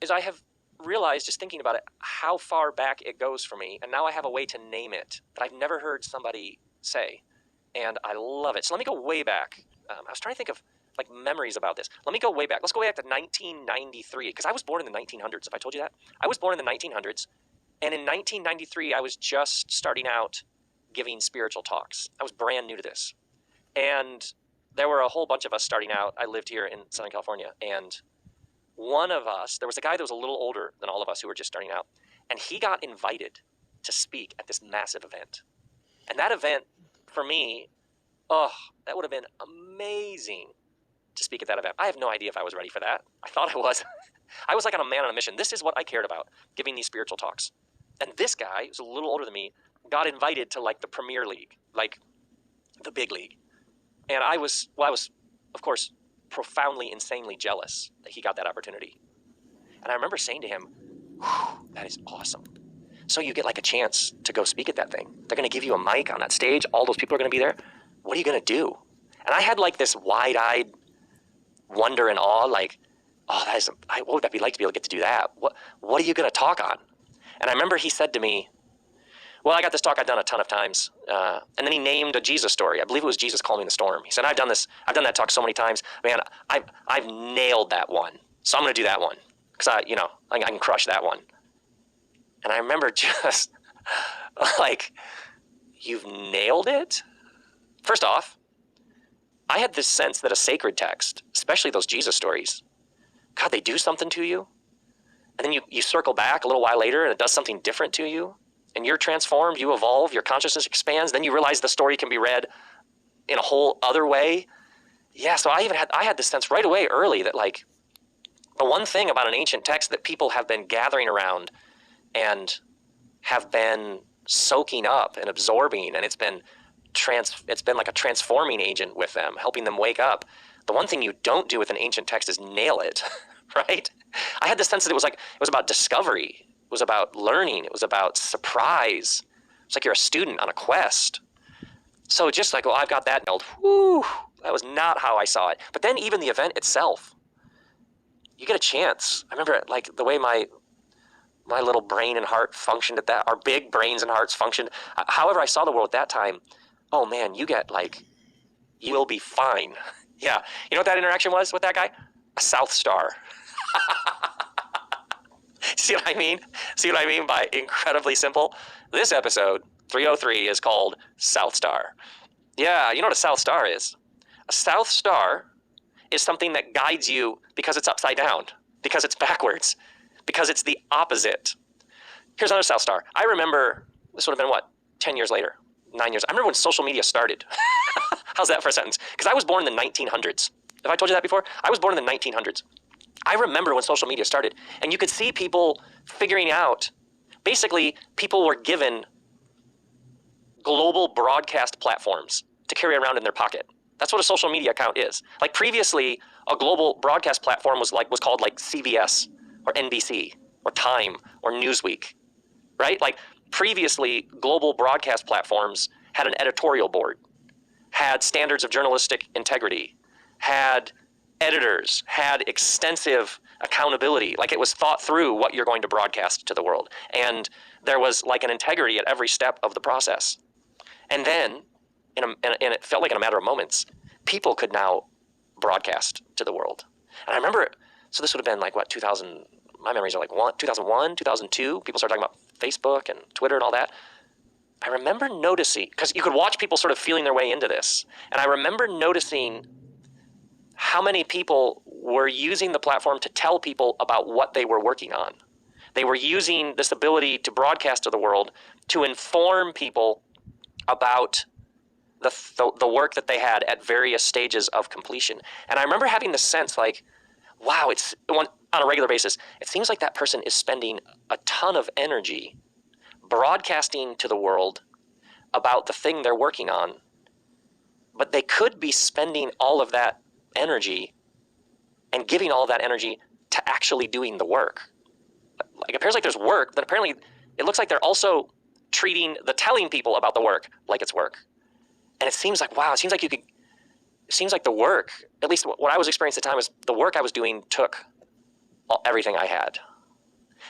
is I have realized, just thinking about it, how far back it goes for me. And now I have a way to name it that I've never heard somebody say. And I love it. So let me go way back. I was trying to think of like memories about this. Let me go way back. Let's go way back to 1993, because I was born in the 1900s. Have I told you that? I was born in the 1900s. And in 1993, I was just starting out giving spiritual talks. I was brand new to this. And there were a whole bunch of us starting out. I lived here in Southern California. And one of us, there was a guy that was a little older than all of us who were just starting out. And he got invited to speak at this massive event. And that event, for me, that would have been amazing to speak at that event. I have no idea if I was ready for that. I thought I was. I was like on a man on a mission. This is what I cared about, giving these spiritual talks. And this guy, who's a little older than me, got invited to like the Premier League, like the big league. And I was, of course, profoundly, insanely jealous that he got that opportunity. And I remember saying to him, that is awesome. So you get like a chance to go speak at that thing. They're going to give you a mic on that stage. All those people are going to be there. What are you going to do? And I had like this wide-eyed wonder and awe, like, what would that be like to be able to get to do that? What are you going to talk on? And I remember he said to me, well, I got this talk I've done a ton of times. And then he named a Jesus story. I believe it was Jesus calming the storm. He said, I've done that talk so many times. Man, I've nailed that one. So I'm going to do that one. Because I can crush that one. And I remember just like, you've nailed it? First off, I had this sense that a sacred text, especially those Jesus stories, God, they do something to you. And then you circle back a little while later and it does something different to you. And you're transformed, you evolve, your consciousness expands. Then you realize the story can be read in a whole other way. Yeah, so I had this sense right away early that like, the one thing about an ancient text that people have been gathering around and have been soaking up and absorbing, and it's been like a transforming agent with them, helping them wake up. The one thing you don't do with an ancient text is nail it, right? I had the sense that it was about discovery. It was about learning. It was about surprise. It's like you're a student on a quest. So just like, well, I've got that nailed. Whew, that was not how I saw it. But then even the event itself, you get a chance. I remember like the way my little brain and heart functioned at that, our big brains and hearts functioned. However I saw the world at that time, oh man, you will be fine. Yeah. You know what that interaction was with that guy? A South Star. See what I mean? See what I mean by incredibly simple? This episode, 303, is called South Star. Yeah, you know what a South Star is? A South Star is something that guides you because it's upside down, because it's backwards, because it's the opposite. Here's another South Star. I remember, this would have been 10 years later, 9 years. I remember when social media started. How's that for a sentence? Because I was born in the 1900s. Have I told you that before? I was born in the 1900s. I remember when social media started, and you could see people figuring out, basically people were given global broadcast platforms to carry around in their pocket. That's what a social media account is. Like previously, a global broadcast platform was called like CBS or NBC or Time or Newsweek, right? Like previously, global broadcast platforms had an editorial board, had standards of journalistic integrity, had editors, had extensive accountability. Like it was thought through what you're going to broadcast to the world. And there was like an integrity at every step of the process. And then, and it felt like in a matter of moments, people could now broadcast to the world. And I remember, so this would have been like 2000, my memories are like 2001, 2002, people started talking about Facebook and Twitter and all that. I remember noticing, because you could watch people sort of feeling their way into this. And I remember noticing how many people were using the platform to tell people about what they were working on. They were using this ability to broadcast to the world to inform people about the work that they had at various stages of completion. And I remember having the sense like, wow, it's on a regular basis, it seems like that person is spending a ton of energy broadcasting to the world about the thing they're working on, but they could be spending all of that energy and giving all of that energy to actually doing the work. Like it appears like there's work, but apparently it looks like they're also treating the telling people about the work like it's work. And it seems like, wow, it seems like the work, at least what I was experiencing at the time, is the work I was doing took everything I had.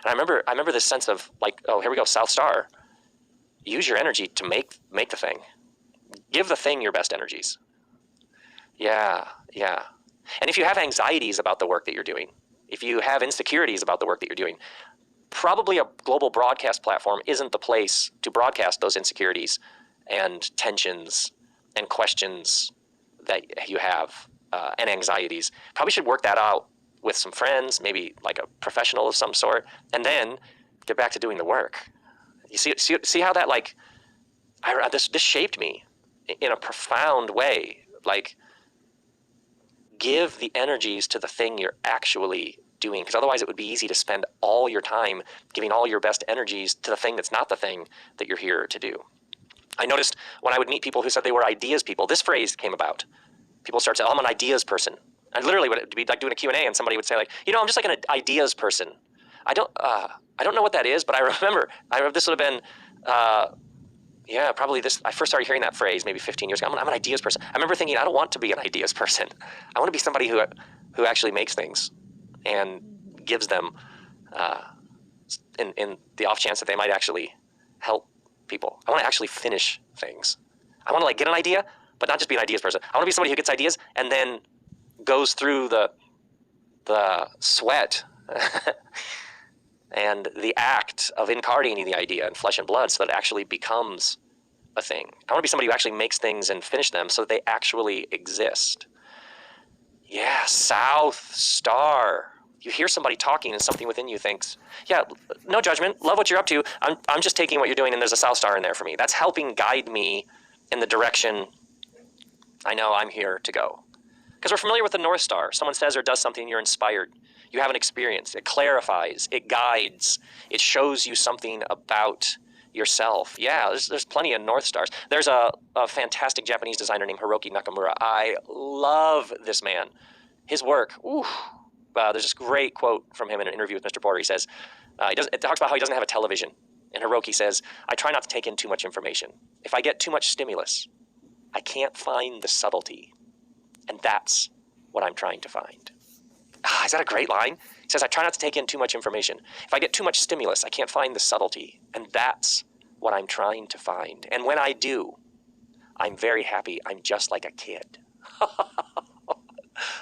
And I remember this sense of like, oh, here we go, South Star. Use your energy to make the thing. Give the thing your best energies. Yeah. And if you have anxieties about the work that you're doing, if you have insecurities about the work that you're doing, probably a global broadcast platform isn't the place to broadcast those insecurities and tensions and questions that you have and anxieties. Probably should work that out with some friends, maybe like a professional of some sort, and then get back to doing the work. You see how that like, this shaped me in a profound way. Like, give the energies to the thing you're actually doing, because otherwise it would be easy to spend all your time giving all your best energies to the thing that's not the thing that you're here to do. I noticed when I would meet people who said they were ideas people, this phrase came about. People start saying, oh, I'm an ideas person. I literally would be like doing a Q&A and somebody would say like, I'm just like an ideas person. I don't know what that is, but I remember this would have been, probably this. I first started hearing that phrase maybe 15 years ago. I'm an ideas person. I remember thinking, I don't want to be an ideas person. I want to be somebody who actually makes things and gives them in the off chance that they might actually help people. I want to actually finish things. I want to like get an idea, but not just be an ideas person. I want to be somebody who gets ideas and then goes through the sweat and the act of incarnating the idea in flesh and blood so that it actually becomes a thing. I want to be somebody who actually makes things and finish them so that they actually exist. Yeah, South Star. You hear somebody talking and something within you thinks, yeah, no judgment, love what you're up to. I'm just taking what you're doing and there's a South Star in there for me. That's helping guide me in the direction I know I'm here to go. Because we're familiar with the North Star. Someone says or does something, you're inspired. You have an experience. It clarifies. It guides. It shows you something about yourself. Yeah, there's plenty of North Stars. There's a fantastic Japanese designer named Hiroki Nakamura. I love this man. His work, there's this great quote from him in an interview with Mr. Porter. He says, it talks about how he doesn't have a television. And Hiroki says, I try not to take in too much information. If I get too much stimulus, I can't find the subtlety. And that's what I'm trying to find. Is that a great line? He says, I try not to take in too much information. If I get too much stimulus, I can't find the subtlety. And that's what I'm trying to find. And when I do, I'm very happy. I'm just like a kid.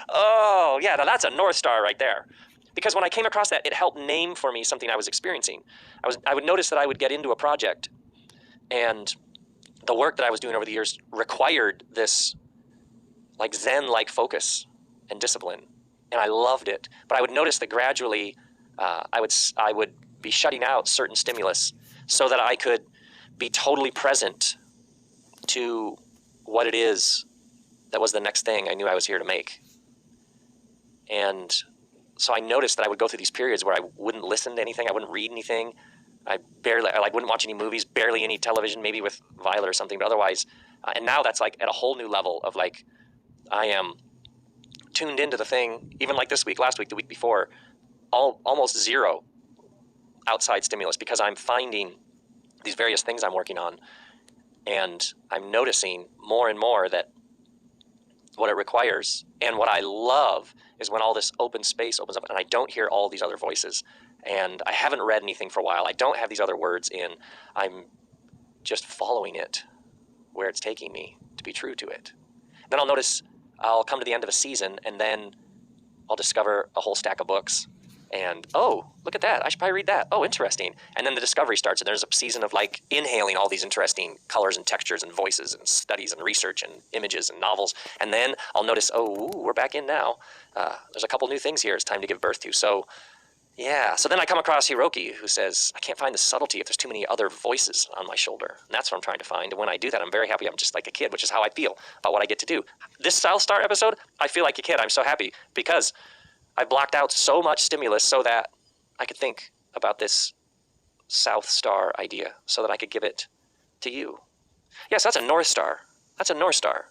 Oh, yeah, now that's a North Star right there. Because when I came across that, it helped name for me something I was experiencing. I would notice that I would get into a project, and the work that I was doing over the years required this like Zen-like focus and discipline. And I loved it. But I would notice that gradually I would be shutting out certain stimulus so that I could be totally present to what it is that was the next thing I knew I was here to make. And so I noticed that I would go through these periods where I wouldn't listen to anything. I wouldn't read anything. I wouldn't watch any movies, barely any television, maybe with Violet or something, but otherwise. And now that's like at a whole new level of like, I am tuned into the thing, even like this week, last week, the week before, almost zero outside stimulus because I'm finding these various things I'm working on. And I'm noticing more and more that what it requires and what I love is when all this open space opens up and I don't hear all these other voices and I haven't read anything for a while. I don't have these other words in. I'm just following it where it's taking me to be true to it. Then I'll notice I'll come to the end of a season and then I'll discover a whole stack of books and, oh, look at that. I should probably read that. Oh, interesting. And then the discovery starts and there's a season of like inhaling all these interesting colors and textures and voices and studies and research and images and novels. And then I'll notice, we're back in now. There's a couple new things here it's time to give birth to. So yeah, so then I come across Hiroki who says, I can't find the subtlety if there's too many other voices on my shoulder. And that's what I'm trying to find. And when I do that, I'm very happy. I'm just like a kid, which is how I feel about what I get to do. This South Star episode, I feel like a kid. I'm so happy because I blocked out so much stimulus so that I could think about this South Star idea so that I could give it to you. Yes, that's a North Star. That's a North Star.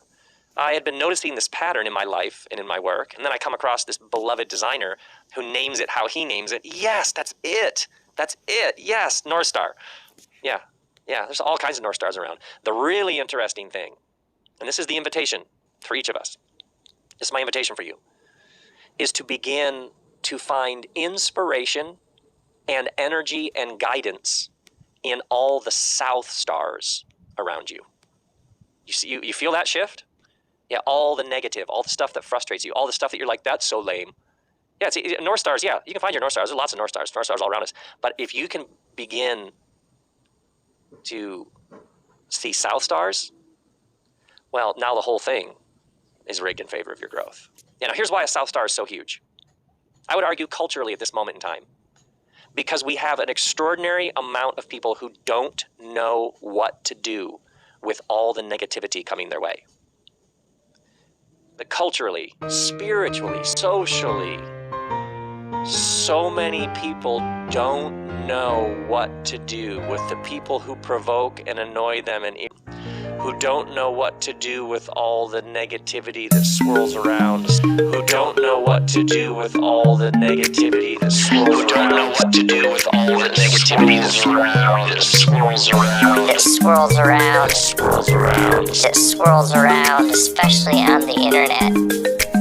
I had been noticing this pattern in my life and in my work, and then I come across this beloved designer who names it how he names it. Yes, that's it. That's it. Yes, North Star. Yeah, there's all kinds of North Stars around. The really interesting thing, and this is the invitation for each of us, this is my invitation for you, is to begin to find inspiration and energy and guidance in all the south stars around you. You feel that shift? Yeah, all the negative, all the stuff that frustrates you, all the stuff that you're like, that's so lame. Yeah, North Stars, yeah, you can find your North Stars. There's lots of North Stars all around us. But if you can begin to see South Stars, well, now the whole thing is rigged in favor of your growth. Here's why a South Star is so huge. I would argue culturally at this moment in time, because we have an extraordinary amount of people who don't know what to do with all the negativity coming their way. But culturally, spiritually, socially, so many people don't know what to do with the people who provoke and annoy them, and who don't know what to do with all the negativity that swirls around, who don't know what to do with all the negativity that swirls around, who don't know what to do with all the negativity that swirls around, that swirls around, that swirls around, that swirls around, that swirls around, especially on the internet.